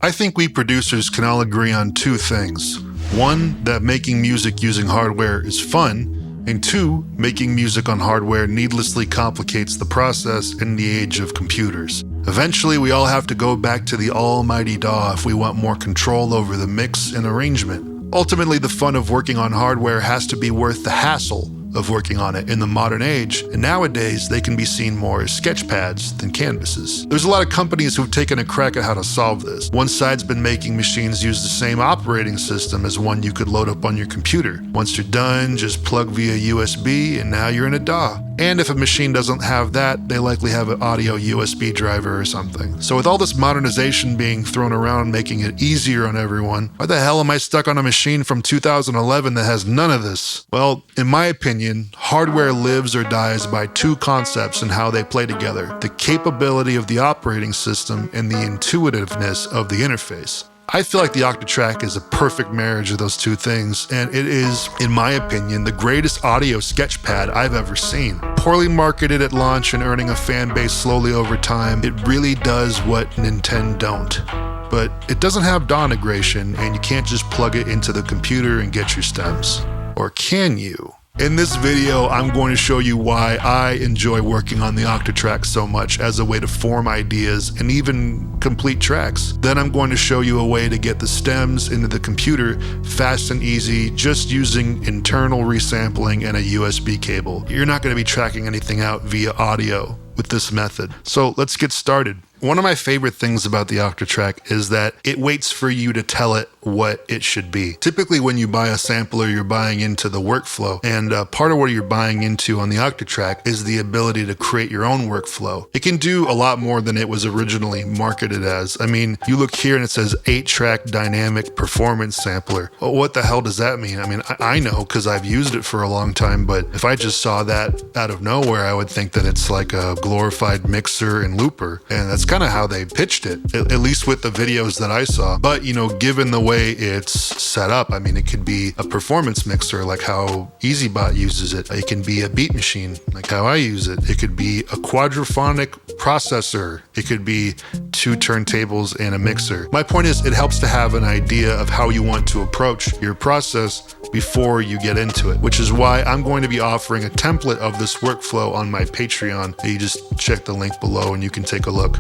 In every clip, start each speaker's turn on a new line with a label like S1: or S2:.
S1: I think we producers can all agree on two things. One, that making music using hardware is fun, and two, making music on hardware needlessly complicates the process in the age of computers. Eventually, we all have to go back to the almighty DAW if we want more control over the mix and arrangement. Ultimately, the fun of working on hardware has to be worth the hassle of working on it in the modern age, and nowadays they can be seen more as sketchpads than canvases. There's a lot of companies who've taken a crack at how to solve this. One side's been making machines use the same operating system as one you could load up on your computer. Once you're done, just plug via USB and now you're in a DAW. And if a machine doesn't have that, they likely have an audio USB driver or something. So with all this modernization being thrown around making it easier on everyone, why the hell am I stuck on a machine from 2011 that has none of this? Well, in my opinion, hardware lives or dies by two concepts and how they play together: the capability of the operating system and the intuitiveness of the interface. I feel like the Octatrack is a perfect marriage of those two things, and it is, in my opinion, the greatest audio sketchpad I've ever seen. Poorly marketed at launch and earning a fan base slowly over time, it really does what Nintendo don't. But it doesn't have DAW integration, and you can't just plug it into the computer and get your stems. Or can you? In this video, I'm going to show you why I enjoy working on the Octatrack so much as a way to form ideas and even complete tracks. Then I'm going to show you a way to get the stems into the computer fast and easy just using internal resampling and a USB cable. You're not going to be tracking anything out via audio with this method. So let's get started. One of my favorite things about the Octatrack is that it waits for you to tell it what it should be. Typically when you buy a sampler, you're buying into the workflow, and part of what you're buying into on the Octatrack is the ability to create your own workflow. It can do a lot more than it was originally marketed as. I mean, you look here and it says 8-track dynamic performance sampler. Well, what the hell does that mean? I mean, I know because I've used it for a long time, but if I just saw that out of nowhere, I would think that it's like a glorified mixer and looper, and that's kind of how they pitched it, at least with the videos that I saw. But, you know, given the way it's set up, I mean, it could be a performance mixer like how EasyBot uses it. It can be a beat machine like how I use it. It could be a quadraphonic processor. It could be 2 turntables and a mixer. My point is, it helps to have an idea of how you want to approach your process before you get into it, which is why I'm going to be offering a template of this workflow on my Patreon. You just check the link below and you can take a look.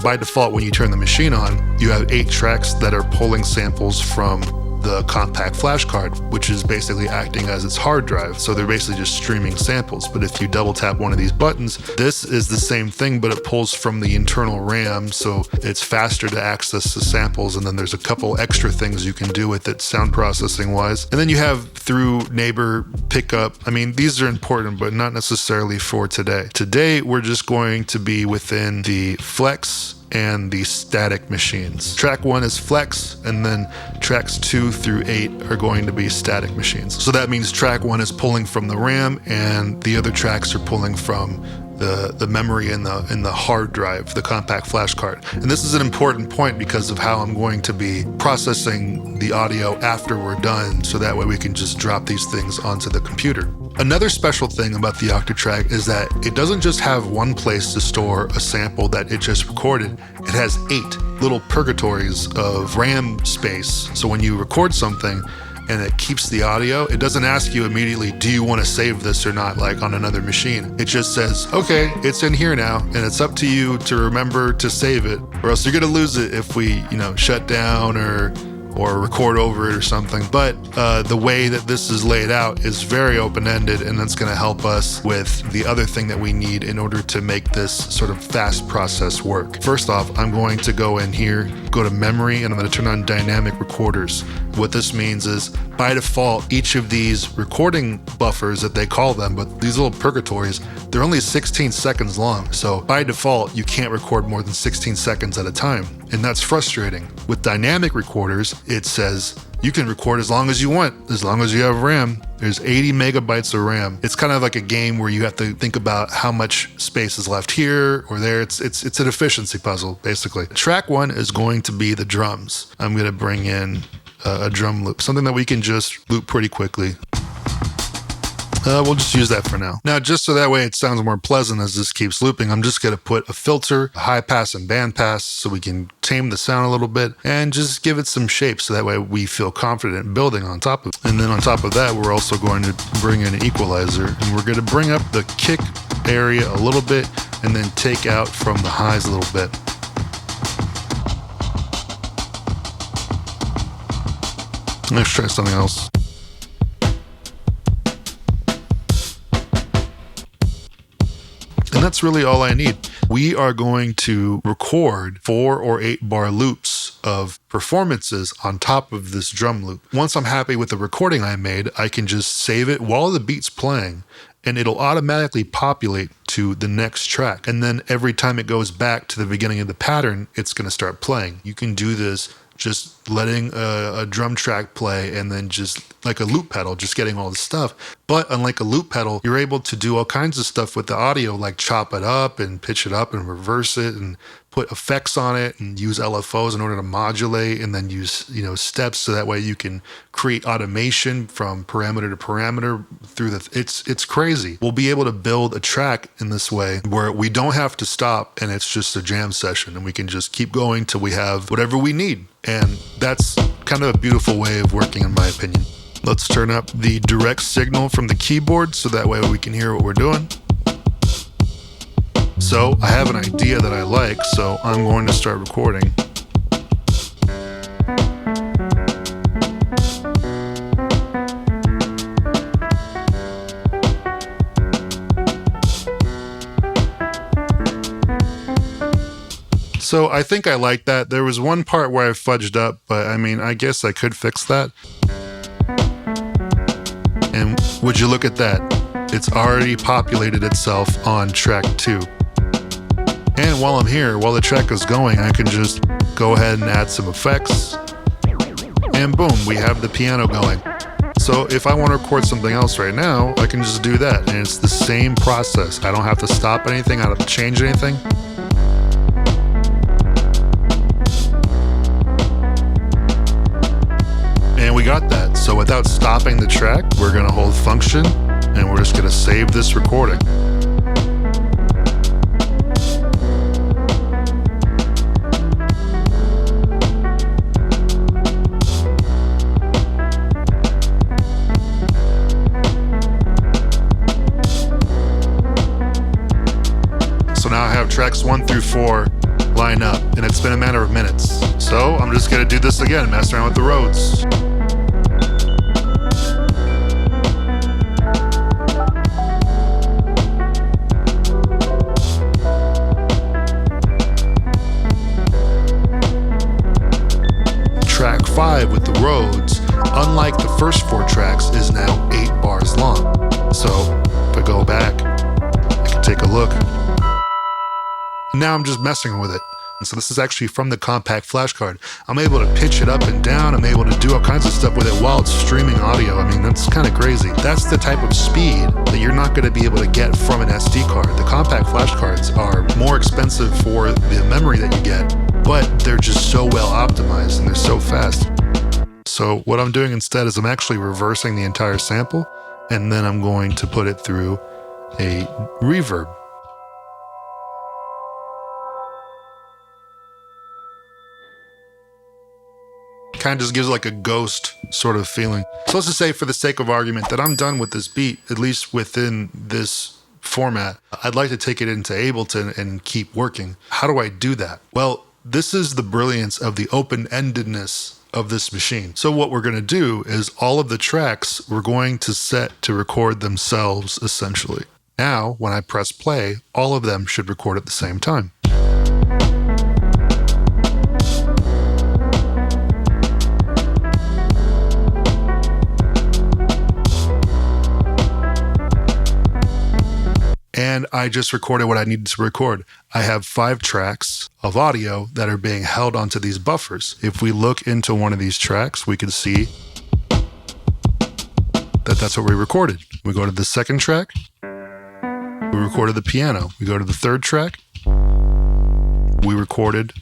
S1: By default, when you turn the machine on, you have 8 tracks that are pulling samples from the compact flash card, which is basically acting as its hard drive. So they're basically just streaming samples. But if you double tap one of these buttons, this is the same thing, but it pulls from the internal RAM, so it's faster to access the samples. And then there's a couple extra things you can do with it sound processing wise. And then you have through neighbor pickup. I mean, these are important, but not necessarily for today. Today, we're just going to be within the flex and the static machines. Track 1 is flex, and then tracks 2 through 8 are going to be static machines. So that means track 1 is pulling from the RAM, and the other tracks are pulling from the memory in the hard drive, the compact flash card. And this is an important point because of how I'm going to be processing the audio after we're done, so that way we can just drop these things onto the computer. Another special thing about the Octatrack is that it doesn't just have one place to store a sample that it just recorded. It has 8 little purgatories of RAM space. So when you record something and it keeps the audio, it doesn't ask you immediately, do you want to save this or not, like on another machine. It just says, okay, it's in here now, and it's up to you to remember to save it, or else you're gonna lose it if we, shut down or record over it or something. But the way that this is laid out is very open-ended, and that's going to help us with the other thing that we need in order to make this sort of fast process work. First off, I'm going to go in here, go to memory, and I'm going to turn on dynamic recorders. What this means is, by default, each of these recording buffers that they call them, but these little purgatories, they're only 16 seconds long. So by default, you can't record more than 16 seconds at a time. And that's frustrating. With dynamic recorders, it says you can record as long as you want, as long as you have RAM. There's 80 megabytes of RAM. It's kind of like a game where you have to think about how much space is left here or there. It's an efficiency puzzle, basically. Track 1 is going to be the drums. I'm going to bring in a drum loop, something that we can just loop pretty quickly. We'll just use that for now. Now, just so that way it sounds more pleasant as this keeps looping, I'm just going to put a filter, a high pass and band pass, so we can tame the sound a little bit and just give it some shape so that way we feel confident building on top of it. And then on top of that, we're also going to bring in an equalizer, and we're going to bring up the kick area a little bit and then take out from the highs a little bit. Let's try something else. And that's really all I need. We are going to record 4 or 8 bar loops of performances on top of this drum loop. Once I'm happy with the recording I made, I can just save it while the beat's playing, and it'll automatically populate to the next track. And then every time it goes back to the beginning of the pattern, it's going to start playing. You can do this just letting a drum track play and then just like a loop pedal, just getting all the stuff. But unlike a loop pedal, you're able to do all kinds of stuff with the audio, like chop it up and pitch it up and reverse it and put effects on it and use LFOs in order to modulate, and then use, steps so that way you can create automation from parameter to parameter through it's crazy. We'll be able to build a track in this way where we don't have to stop and it's just a jam session, and we can just keep going till we have whatever we need. And that's kind of a beautiful way of working, in my opinion. Let's turn up the direct signal from the keyboard so that way we can hear what we're doing. So I have an idea that I like, so I'm going to start recording. So I think I like that. There was one part where I fudged up, but I guess I could fix that. And would you look at that? It's already populated itself on track 2. And while I'm here, while the track is going, I can just go ahead and add some effects. And boom, we have the piano going. So if I want to record something else right now, I can just do that. And it's the same process. I don't have to stop anything. I don't have to change anything. And we got that. So without stopping the track, we're going to hold function and we're just going to save this recording. So now I have tracks 1 through 4 line up, and it's been a matter of minutes. So I'm just going to do this again, mess around with the Rhodes. Track 5 with the Rhodes, unlike the first 4 tracks, is now 8 bars long. So if I go back, I can take a look. Now I'm just messing with it. And so this is actually from the compact flash card. I'm able to pitch it up and down. I'm able to do all kinds of stuff with it while it's streaming audio. That's kind of crazy. That's the type of speed that you're not going to be able to get from an SD card. The compact flash cards are more expensive for the memory that you get, but they're just so well optimized and they're so fast. So what I'm doing instead is I'm actually reversing the entire sample, and then I'm going to put it through a reverb. Kind of just gives like a ghost sort of feeling. So let's just say, for the sake of argument, that I'm done with this beat, at least within this format. I'd like to take it into Ableton and keep working. How do I do that? Well, this is the brilliance of the open-endedness of this machine. So what we're going to do is all of the tracks we're going to set to record themselves, essentially. Now, when I press play, all of them should record at the same time. And I just recorded what I needed to record. I have 5 tracks of audio that are being held onto these buffers. If we look into one of these tracks, we can see that that's what we recorded. We go to the second track, we recorded the piano. We go to the third track, we recorded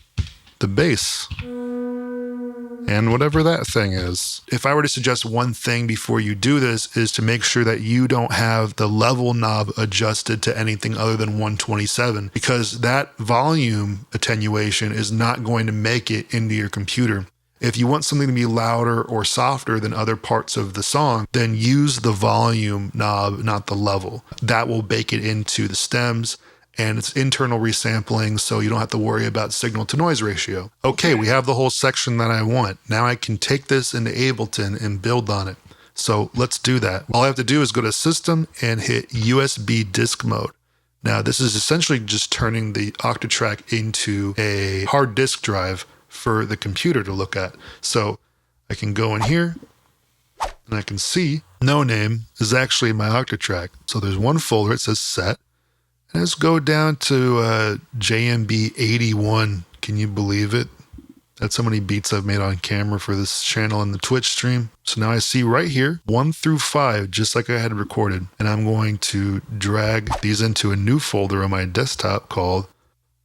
S1: the bass. and whatever that thing is. If I were to suggest one thing before you do this is to make sure that you don't have the level knob adjusted to anything other than 127, because that volume attenuation is not going to make it into your computer. If you want something to be louder or softer than other parts of the song, then use the volume knob, not the level. That will bake it into the stems, and it's internal resampling, so you don't have to worry about signal to noise ratio. Okay, we have the whole section that I want. Now I can take this into Ableton and build on it. So let's do that. All I have to do is go to System and hit USB disk mode. Now this is essentially just turning the Octatrack into a hard disk drive for the computer to look at. So I can go in here and I can see No Name is actually my Octatrack. So there's one folder, it says set. Let's go down to JMB 81. Can you believe it? That's how many beats I've made on camera for this channel and the Twitch stream. So now I see right here, 1 through 5, just like I had recorded. And I'm going to drag these into a new folder on my desktop called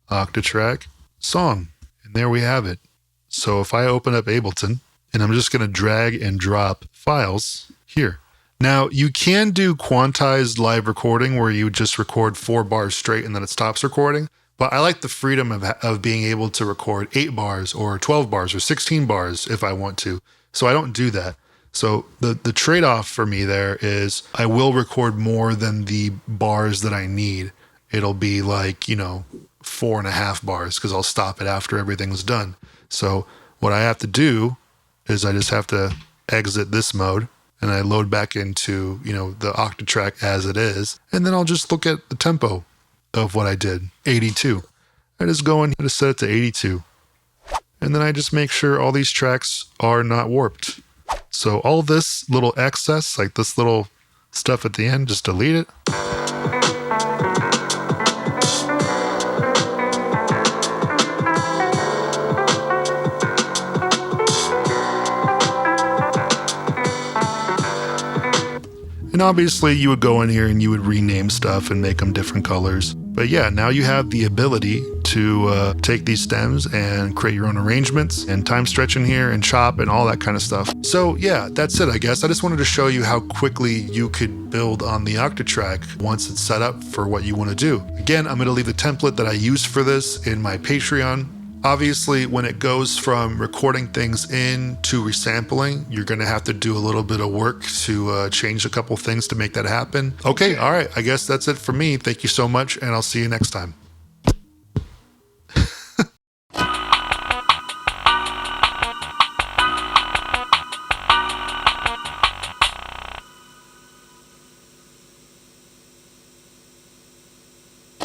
S1: Octatrack Song. And there we have it. So if I open up Ableton, and I'm just going to drag and drop files here. Now, you can do quantized live recording where you just record 4 bars straight and then it stops recording. But I like the freedom of being able to record 8 bars or 12 bars or 16 bars if I want to. So I don't do that. So the trade-off for me there is I will record more than the bars that I need. It'll be like, 4.5 bars because I'll stop it after everything's done. So what I have to do is I just have to exit this mode. And I load back into, the Octatrack as it is. And then I'll just look at the tempo of what I did, 82. I just go in here to set it to 82. And then I just make sure all these tracks are not warped. So all this little excess, like this little stuff at the end, just delete it. And obviously you would go in here and you would rename stuff and make them different colors. But yeah, now you have the ability to take these stems and create your own arrangements and time stretch in here and chop and all that kind of stuff. So yeah, that's it, I guess. I just wanted to show you how quickly you could build on the Octatrack once it's set up for what you want to do. Again, I'm going to leave the template that I used for this in my Patreon. Obviously, when it goes from recording things in to resampling, you're going to have to do a little bit of work to change a couple things to make that happen. Okay, all right. I guess that's it for me. Thank you so much, and I'll see you next time.